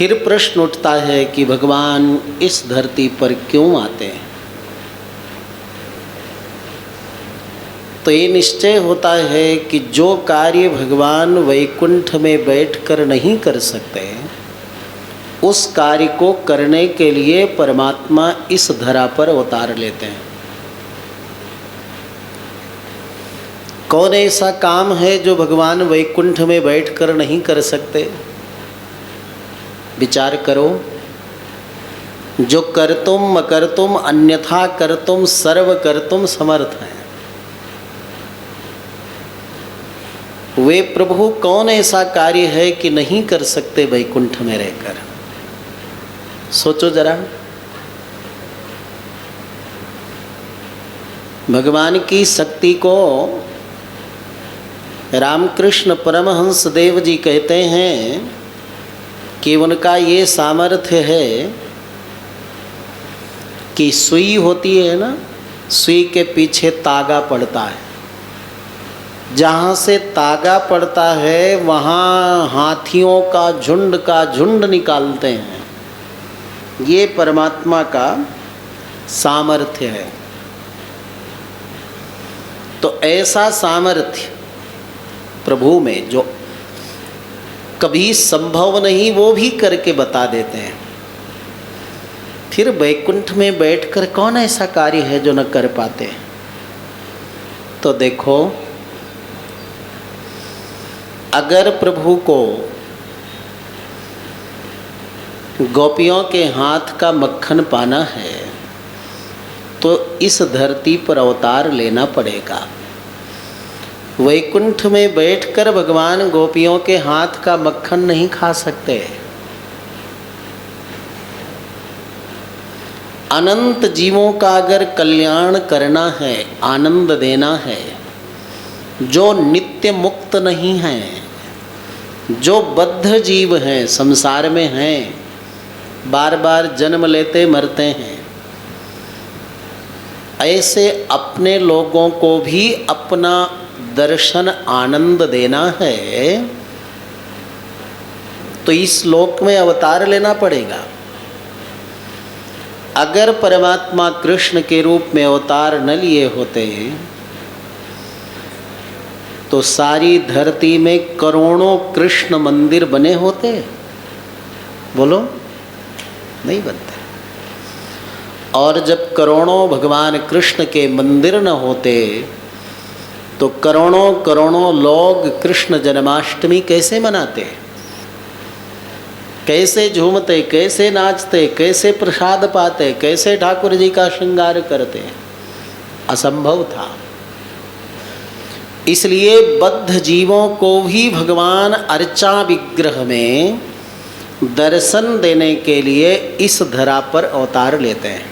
फिर प्रश्न उठता है कि भगवान इस धरती पर क्यों आते हैं। तो ये निश्चय होता है कि जो कार्य भगवान वैकुंठ में बैठकर नहीं कर सकते, उस कार्य को करने के लिए परमात्मा इस धरा पर अवतार लेते हैं। कौन ऐसा काम है जो भगवान वैकुंठ में बैठकर नहीं कर सकते? विचार करो। जो कर्तुम अकर्तुम अन्यथा कर्तुम सर्व कर्तुम समर्थ हैं, वे प्रभु कौन ऐसा कार्य है कि नहीं कर सकते वैकुंठ में रहकर? सोचो जरा। भगवान की शक्ति को रामकृष्ण परमहंस देव जी कहते हैं कि उनका ये सामर्थ्य है कि सुई होती है ना, सुई के पीछे तागा पड़ता है, जहाँ से तागा पड़ता है वहाँ हाथियों का झुंड निकालते हैं। ये परमात्मा का सामर्थ्य है। तो ऐसा सामर्थ्य प्रभु में जो कभी संभव नहीं, वो भी करके बता देते हैं। फिर वैकुंठ में बैठकर कौन ऐसा कार्य है जो न कर पाते? तो देखो, अगर प्रभु को गोपियों के हाथ का मक्खन पाना है तो इस धरती पर अवतार लेना पड़ेगा। वैकुंठ में बैठकर भगवान गोपियों के हाथ का मक्खन नहीं खा सकते। अनंत जीवों का अगर कल्याण करना है, आनंद देना है, जो नित्य मुक्त नहीं हैं, जो बद्ध जीव हैं, संसार में हैं, बार बार जन्म लेते मरते हैं, ऐसे अपने लोगों को भी अपना दर्शन आनंद देना है तो इस लोक में अवतार लेना पड़ेगा। अगर परमात्मा कृष्ण के रूप में अवतार न लिए होते तो सारी धरती में करोड़ों कृष्ण मंदिर बने होते? बोलो, नहीं बनते। और जब करोड़ों भगवान कृष्ण के मंदिर न होते तो करोड़ों करोड़ों लोग कृष्ण जन्माष्टमी कैसे मनाते, कैसे झूमते, कैसे नाचते, कैसे प्रसाद पाते, कैसे ठाकुर जी का श्रृंगार करते? असंभव था। इसलिए बद्ध जीवों को भी भगवान अर्चा विग्रह में दर्शन देने के लिए इस धरा पर अवतार लेते हैं।